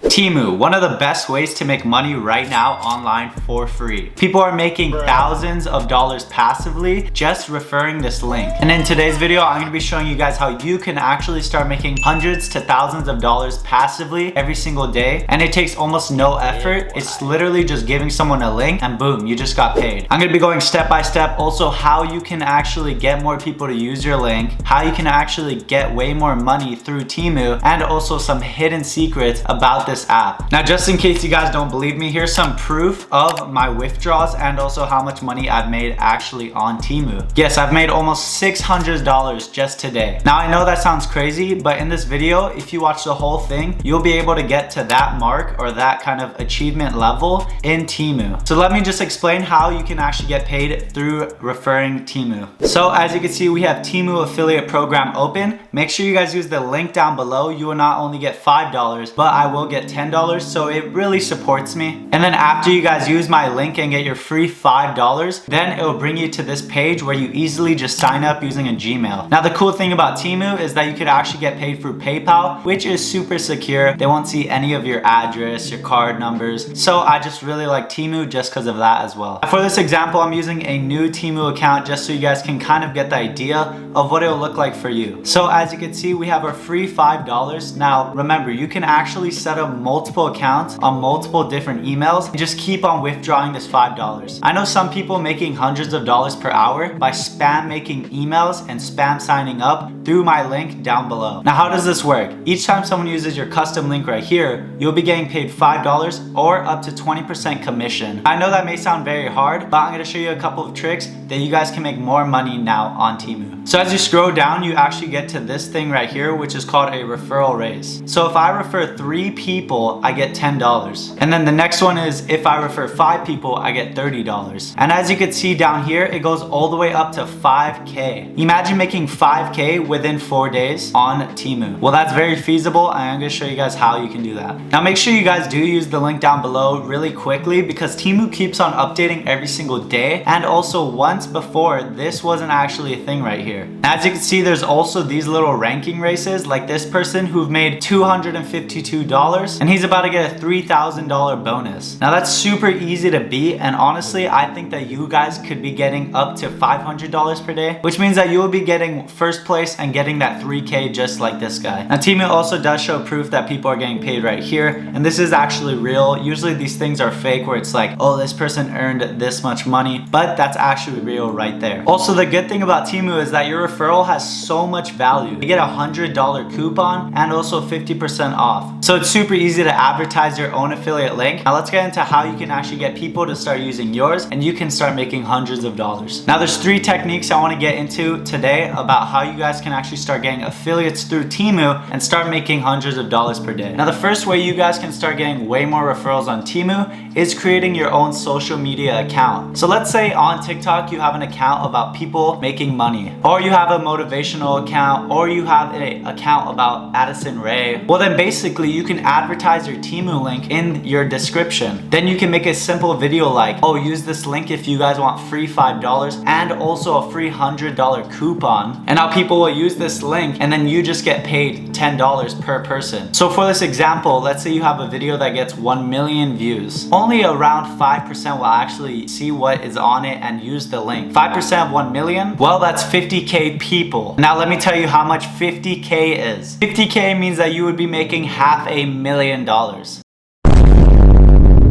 Temu, one of the best ways to make money right now online for free. People are making thousands of dollars passively just referring this link. And in today's video, I'm gonna be showing you guys how you can actually start making hundreds to thousands of dollars passively every single day. And it takes almost no effort. It's literally just giving someone a link and boom, you just got paid. I'm gonna be going step by step. Also how you can actually get more people to use your link, how you can actually get way more money through Temu, and also some hidden secrets about this app. Now, just in case you guys don't believe me, here's some proof of my withdrawals and also how much money I've made actually on Temu. Yes, I've made almost $600 just today. Now, I know that sounds crazy, but in this video, if you watch the whole thing, you'll be able to get to that mark or that kind of achievement level in Temu. So let me just explain how you can actually get paid through referring Temu. So as you can see, we have Temu affiliate program open. Make sure you guys use the link down below. You will not only get $5, but I will get $10, so it really supports me. And then after you guys use my link and get your free $5, then it will bring you to this page where you easily just sign up using a Gmail. Now the cool thing about Temu is that you could actually get paid through PayPal, which is super secure. They won't see any of your address, your card numbers. So I just really like Temu just because of that as well. For this example, I'm using a new Temu account just so you guys can kind of get the idea of what it'll look like for you. So as you can see, we have our free $5. Now remember, you can actually set up multiple accounts on multiple different emails and just keep on withdrawing this $5. I know some people making hundreds of dollars per hour by spam making emails and spam signing up through my link down below. Now how does this work? Each time someone uses your custom link right here, you'll be getting paid $5 or up to 20% commission. I know that may sound very hard, but I'm going to show you a couple of tricks that you guys can make more money now on Temu. So as you scroll down, you actually get to this thing right here, which is called a referral raise. So if I refer 3 people, I get $10. And then the next one is if I refer 5 people, I get $30. And as you can see down here, it goes all the way up to 5K. Imagine making 5K within 4 days on Temu. Well, that's very feasible, and I'm gonna show you guys how you can do that. Now make sure you guys do use the link down below really quickly because Temu keeps on updating every single day. And also once before, this wasn't actually a thing right here. As you can see, there's also these little ranking races like this person who've made $252 and he's about to get a $3,000 bonus. Now that's super easy to beat, and honestly, I think that you guys could be getting up to $500 per day, which means that you will be getting first place and getting that 3K just like this guy. Now Temu also does show proof that people are getting paid right here, and this is actually real. Usually these things are fake where it's like, oh, this person earned this much money, but that's actually real right there. Also, the good thing about Temu is that your referral has so much value. You get a $100 coupon and also 50% off. So it's super easy to advertise your own affiliate link. Now let's get into how you can actually get people to start using yours and you can start making hundreds of dollars. Now there's 3 techniques I want to get into today about how you guys can actually start getting affiliates through Temu and start making hundreds of dollars per day. Now the first way you guys can start getting way more referrals on Temu is creating your own social media account. So let's say on TikTok you have an account about people making money, or you have a motivational account, or you have an account about Addison Rae. Well then basically you can advertise your Temu link in your description. Then you can make a simple video like, oh, use this link if you guys want free $5 and also a free $100 coupon. And now people will use this link and then you just get paid $10 per person. So for this example, let's say you have a video that gets 1 million views. Only around 5% will actually see what is on it and use the link. 5% of 1 million, well, that's 50K people. Now let me tell you how much 50K is. 50K means that you would be making $500,000.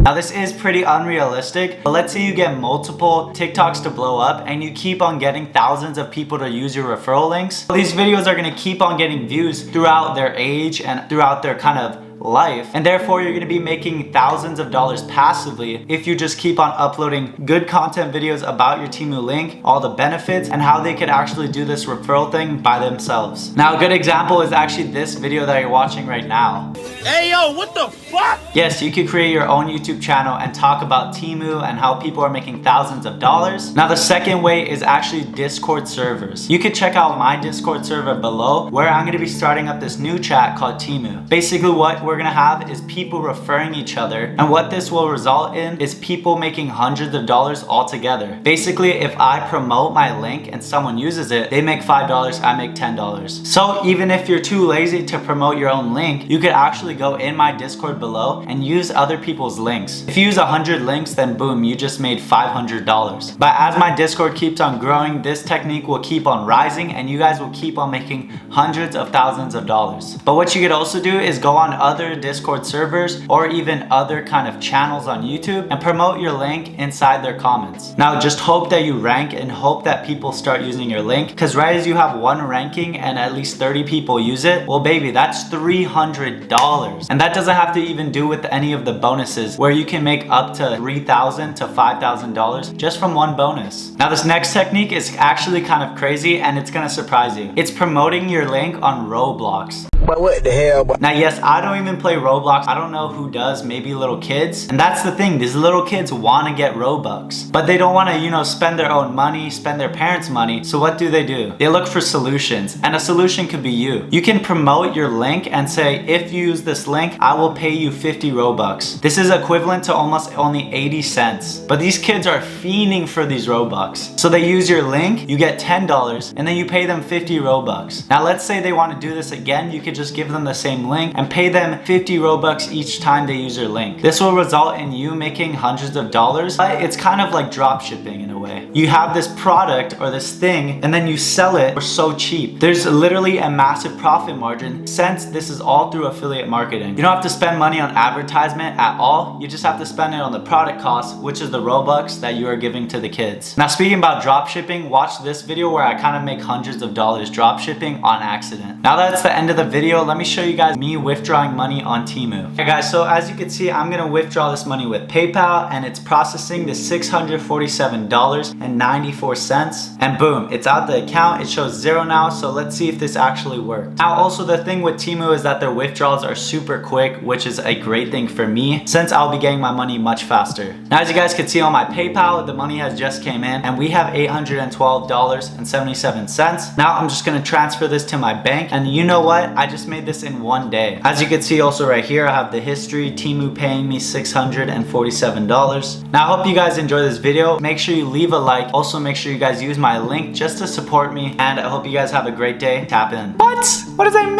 Now this is pretty unrealistic, but let's say you get multiple TikToks to blow up and you keep on getting thousands of people to use your referral links. These videos are gonna keep on getting views throughout their age and throughout their kind of life, and therefore you're going to be making thousands of dollars passively if you just keep on uploading good content videos about your Temu link, all the benefits, and how they could actually do this referral thing by themselves. Now a good example is actually this video that you're watching right now. Hey yo, what the fuck? Yes, you could create your own YouTube channel and talk about Temu and how people are making thousands of dollars. Now the second way is actually Discord servers. You could check out my Discord server below where I'm going to be starting up this new chat called Temu. Basically what we're we're gonna have is people referring each other. And what this will result in is people making hundreds of dollars all together. Basically, if I promote my link and someone uses it, they make $5, I make $10. So even if you're too lazy to promote your own link, you could actually go in my Discord below and use other people's links. If you use 100 links, then boom, you just made $500. But as my Discord keeps on growing, this technique will keep on rising and you guys will keep on making hundreds of thousands of dollars. But what you could also do is go on other Discord servers or even other kind of channels on YouTube and promote your link inside their comments. Now just hope that you rank and hope that people start using your link, because right as you have one ranking and at least 30 people use it, well baby, that's $300. And that doesn't have to even do with any of the bonuses where you can make up to $3,000 to $5,000 just from one bonus. Now this next technique is actually kind of crazy and it's gonna surprise you. It's promoting your link on Roblox. But what the hell? Now yes, I don't even play Roblox. I don't know who does, maybe little kids. And that's the thing, these little kids want to get Robux, but they don't want to, you know, spend their own money, spend their parents' money. So what do? They look for solutions, and a solution could be you. You can promote your link and say, if you use this link, I will pay you 50 Robux. This is equivalent to almost only 80 cents. But these kids are fiending for these Robux. So they use your link, you get $10, and then you pay them 50 Robux. Now let's say they want to do this again, you could just give them the same link and pay them 50 Robux each time they use your link. This will result in you making hundreds of dollars, but it's kind of like drop shipping in a way. You have this product or this thing and then you sell it for so cheap. There's literally a massive profit margin since this is all through affiliate marketing. You don't have to spend money on advertisement at all. You just have to spend it on the product cost, which is the Robux that you are giving to the kids. Now speaking about drop shipping, watch this video where I kind of make hundreds of dollars drop shipping on accident. Now that's the end of the video. Let me show you guys me withdrawing money on Temu. Okay guys, so as you can see, I'm gonna withdraw this money with PayPal and it's processing the $647.94 and boom, it's out the account. It shows zero now, so let's see if this actually worked. Now also the thing with Temu is that their withdrawals are super quick, which is a great thing for me since I'll be getting my money much faster. Now as you guys can see on my PayPal, the money has just came in and we have $812.77. Now I'm just gonna transfer this to my bank, and you know what? I just made this in one day. As you can see also right here, I have the history, Temu paying me $647. Now I hope you guys enjoy this video. Make sure you leave a like. Also make sure you guys use my link just to support me, and I hope you guys have a great day. Tap in. What does that mean?